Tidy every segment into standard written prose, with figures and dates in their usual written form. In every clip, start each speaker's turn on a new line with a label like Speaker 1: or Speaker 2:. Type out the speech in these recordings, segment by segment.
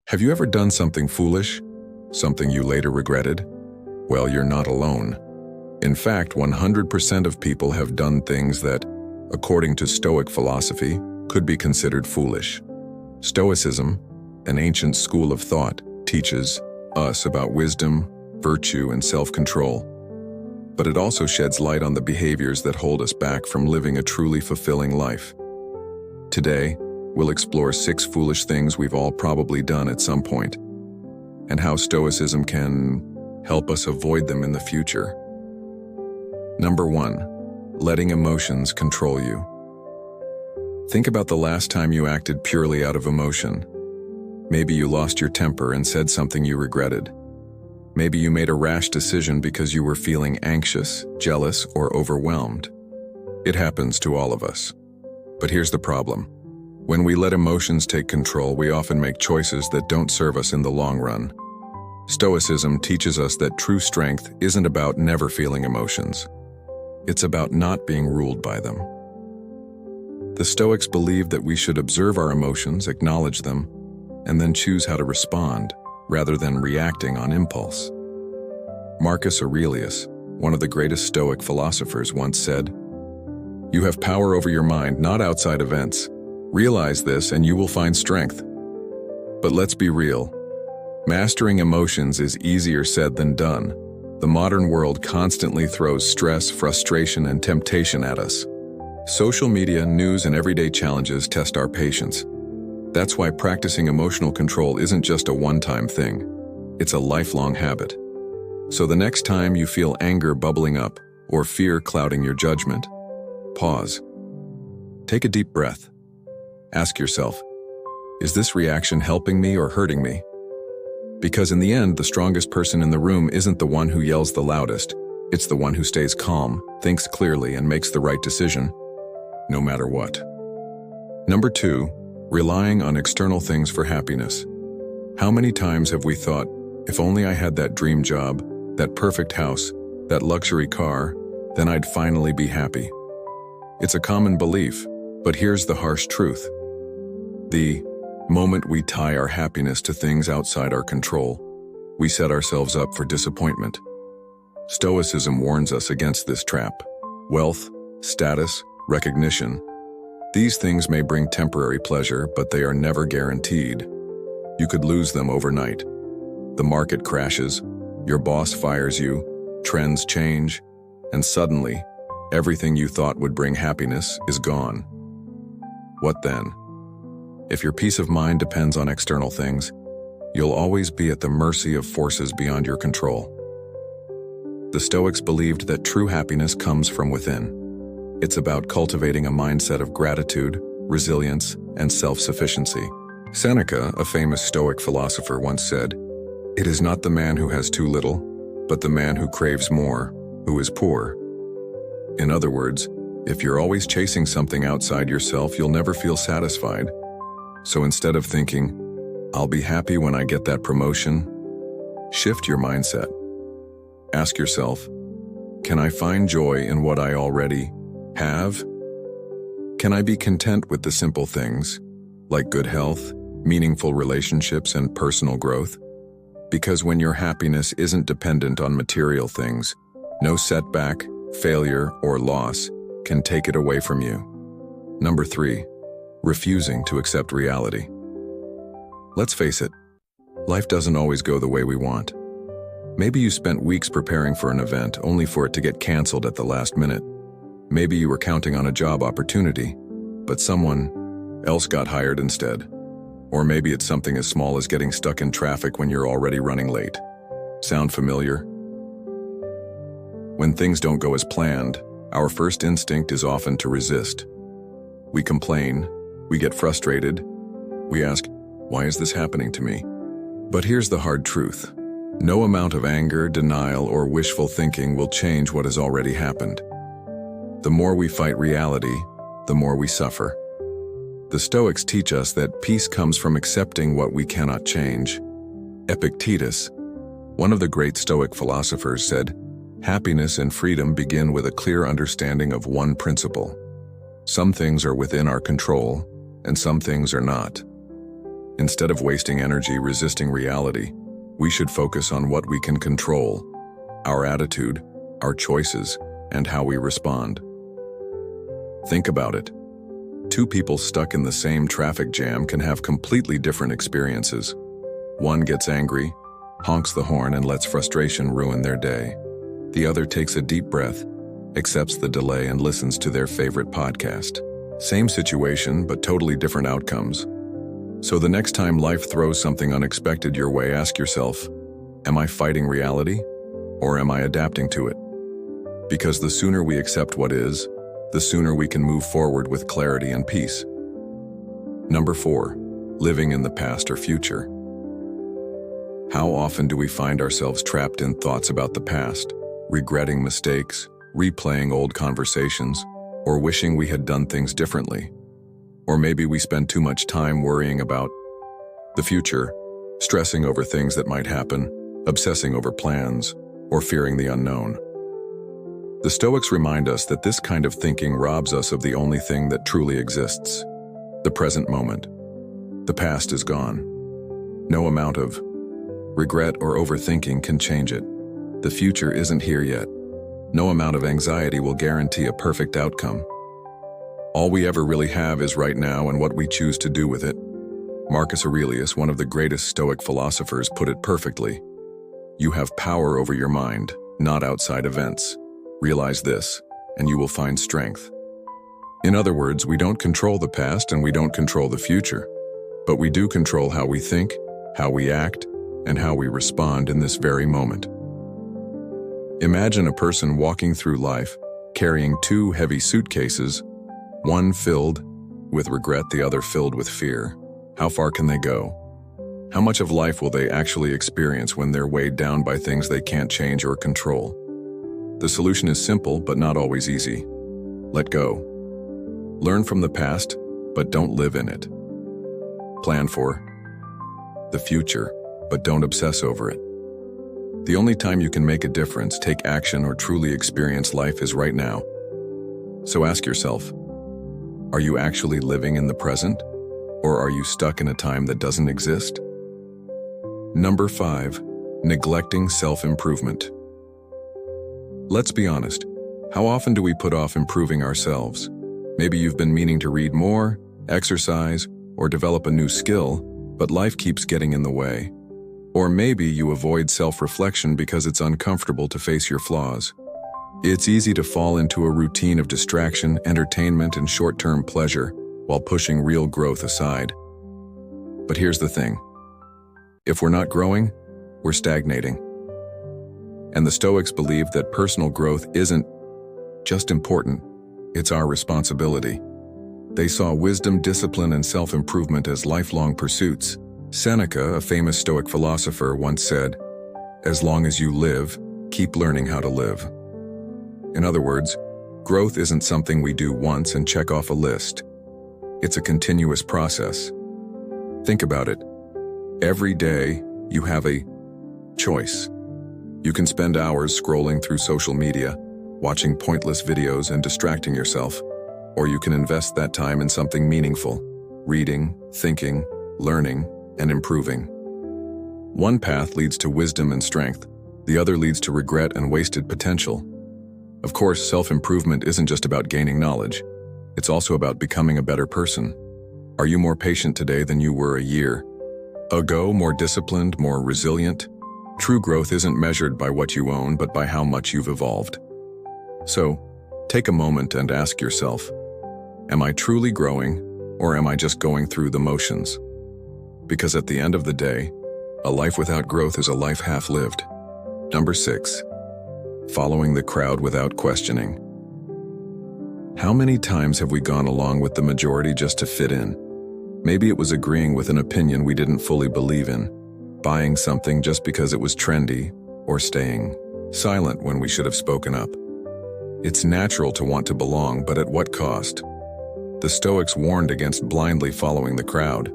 Speaker 1: Have you ever done something foolish? Something you later regretted? Well, you're not alone. In fact, 100% of people have done things that, according to Stoic philosophy, could be considered foolish. Stoicism, an ancient school of thought, teaches us about wisdom, virtue, and self-control. But it also sheds light on the behaviors that hold us back from living a truly fulfilling life. Today, we'll explore 6 foolish things we've all probably done at some point, and how Stoicism can help us avoid them in the future. Number 1. Letting emotions control you. Think about the last time you acted purely out of emotion. Maybe you lost your temper and said something you regretted. Maybe you made a rash decision because you were feeling anxious, jealous, or overwhelmed. It happens to all of us. But here's the problem. When we let emotions take control, we often make choices that don't serve us in the long run. Stoicism teaches us that true strength isn't about never feeling emotions. It's about not being ruled by them. The Stoics believed that we should observe our emotions, acknowledge them, and then choose how to respond, rather than reacting on impulse. Marcus Aurelius, one of the greatest Stoic philosophers, once said, "You have power over your mind, not outside events. Realize this and you will find strength." But let's be real. Mastering emotions is easier said than done. The modern world constantly throws stress, frustration, and temptation at us. Social media, news, and everyday challenges test our patience. That's why practicing emotional control isn't just a one-time thing. It's a lifelong habit. So the next time you feel anger bubbling up or fear clouding your judgment, pause. Take a deep breath. Ask yourself, is this reaction helping me or hurting me? Because in the end, the strongest person in the room isn't the one who yells the loudest. It's the one who stays calm, thinks clearly, and makes the right decision, no matter what. Number 2, relying on external things for happiness. How many times have we thought, if only I had that dream job, that perfect house, that luxury car, then I'd finally be happy? It's a common belief, but here's the harsh truth. The moment we tie our happiness to things outside our control, we set ourselves up for disappointment. Stoicism warns us against this trap. Wealth, status, recognition. These things may bring temporary pleasure, but they are never guaranteed. You could lose them overnight. The market crashes, your boss fires you, trends change, and suddenly, everything you thought would bring happiness is gone. What then? If your peace of mind depends on external things, you'll always be at the mercy of forces beyond your control. The Stoics believed that true happiness comes from within. It's about cultivating a mindset of gratitude, resilience, and self-sufficiency. Seneca, a famous Stoic philosopher, once said, "It is not the man who has too little, but the man who craves more, who is poor." In other words, if you're always chasing something outside yourself, you'll never feel satisfied. So instead of thinking, "I'll be happy when I get that promotion," shift your mindset. Ask yourself, can I find joy in what I already have? Can I be content with the simple things, like good health, meaningful relationships, and personal growth? Because when your happiness isn't dependent on material things, no setback, failure, or loss can take it away from you. Number 3, refusing to accept reality. Let's face it, life doesn't always go the way we want. Maybe you spent weeks preparing for an event only for it to get canceled at the last minute. Maybe you were counting on a job opportunity, but someone else got hired instead. Or maybe it's something as small as getting stuck in traffic when you're already running late. Sound familiar? When things don't go as planned, our first instinct is often to resist. We complain, we get frustrated, we ask, why is this happening to me? But here's the hard truth. No amount of anger, denial, or wishful thinking will change what has already happened. The more we fight reality, the more we suffer. The Stoics teach us that peace comes from accepting what we cannot change. Epictetus, one of the great Stoic philosophers, said, "Happiness and freedom begin with a clear understanding of one principle. Some things are within our control, and some things are not." Instead of wasting energy resisting reality, we should focus on what we can control: our attitude, our choices, and how we respond. Think about it. Two people stuck in the same traffic jam can have completely different experiences. One gets angry, honks the horn, and lets frustration ruin their day. The other takes a deep breath, accepts the delay, and listens to their favorite podcast. Same situation, but totally different outcomes. So the next time life throws something unexpected your way, ask yourself, am I fighting reality, or am I adapting to it? Because the sooner we accept what is, the sooner we can move forward with clarity and peace. Number 4, living in the past or future. How often do we find ourselves trapped in thoughts about the past, regretting mistakes, replaying old conversations, or wishing we had done things differently? Or maybe we spend too much time worrying about the future, stressing over things that might happen, obsessing over plans, or fearing the unknown. The Stoics remind us that this kind of thinking robs us of the only thing that truly exists: the present moment. The past is gone. No amount of regret or overthinking can change it. The future isn't here yet. No amount of anxiety will guarantee a perfect outcome. All we ever really have is right now and what we choose to do with it. Marcus Aurelius, one of the greatest Stoic philosophers, put it perfectly. You have power over your mind, not outside events. Realize this, and you will find strength. In other words, we don't control the past and we don't control the future, but we do control how we think, how we act, and how we respond in this very moment. Imagine a person walking through life, carrying 2 heavy suitcases, one filled with regret, the other filled with fear. How far can they go? How much of life will they actually experience when they're weighed down by things they can't change or control? The solution is simple, but not always easy. Let go. Learn from the past, but don't live in it. Plan for the future, but don't obsess over it. The only time you can make a difference, take action, or truly experience life is right now. So ask yourself, are you actually living in the present, or are you stuck in a time that doesn't exist? Number 5, neglecting self-improvement. Let's be honest. How often do we put off improving ourselves? Maybe you've been meaning to read more, exercise, or develop a new skill, but life keeps getting in the way. Or maybe you avoid self-reflection because it's uncomfortable to face your flaws. It's easy to fall into a routine of distraction, entertainment, and short-term pleasure while pushing real growth aside. But here's the thing. If we're not growing, we're stagnating. And the Stoics believed that personal growth isn't just important, it's our responsibility. They saw wisdom, discipline, and self-improvement as lifelong pursuits. Seneca, a famous Stoic philosopher, once said, "As long as you live, keep learning how to live." In other words, growth isn't something we do once and check off a list. It's a continuous process. Think about it. Every day, you have a choice. You can spend hours scrolling through social media, watching pointless videos and distracting yourself, or you can invest that time in something meaningful, reading, thinking, learning, and improving. One path leads to wisdom and strength, the other leads to regret and wasted potential. Of course, self-improvement isn't just about gaining knowledge. It's also about becoming a better person. Are you more patient today than you were a year ago, more disciplined, more resilient? True growth isn't measured by what you own, but by how much you've evolved. So, take a moment and ask yourself, am I truly growing, or am I just going through the motions? Because at the end of the day, a life without growth is a life half-lived. Number 6, following the crowd without questioning. How many times have we gone along with the majority just to fit in? Maybe it was agreeing with an opinion we didn't fully believe in, buying something just because it was trendy, or staying silent when we should have spoken up. It's natural to want to belong, but at what cost? The Stoics warned against blindly following the crowd.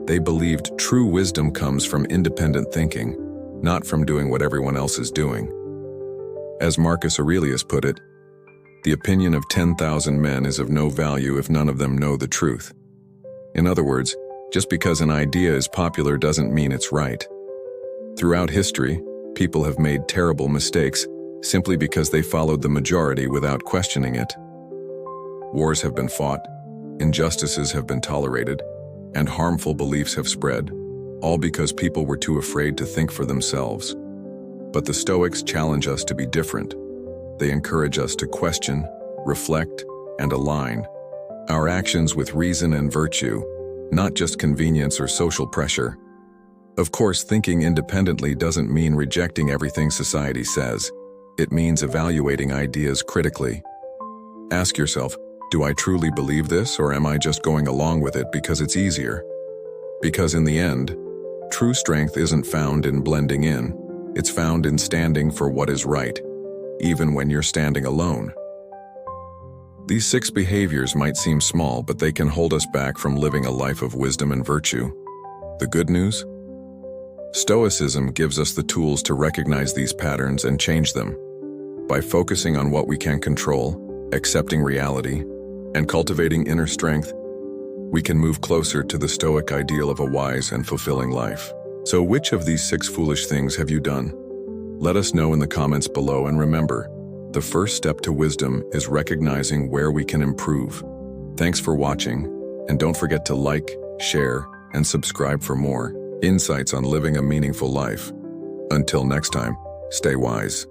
Speaker 1: They believed true wisdom comes from independent thinking, not from doing what everyone else is doing. As Marcus Aurelius put it, the opinion of 10,000 men is of no value if none of them know the truth. In other words, Just because an idea is popular doesn't mean it's right. Throughout history, people have made terrible mistakes simply because they followed the majority without questioning it. Wars have been fought, injustices have been tolerated, and harmful beliefs have spread, all because people were too afraid to think for themselves. But the Stoics challenge us to be different. They encourage us to question, reflect, and align our actions with reason and virtue, not just convenience or social pressure. Of course, thinking independently doesn't mean rejecting everything society says. It means evaluating ideas critically. Ask yourself, do I truly believe this, or am I just going along with it because it's easier? Because in the end, true strength isn't found in blending in. It's found in standing for what is right, even when you're standing alone. These 6 behaviors might seem small, but they can hold us back from living a life of wisdom and virtue. The good news? Stoicism gives us the tools to recognize these patterns and change them. By focusing on what we can control, accepting reality, and cultivating inner strength, we can move closer to the Stoic ideal of a wise and fulfilling life. So which of these 6 foolish things have you done? Let us know in the comments below, and remember, the first step to wisdom is recognizing where we can improve. Thanks for watching, and don't forget to like, share, and subscribe for more insights on living a meaningful life. Until next time, stay wise.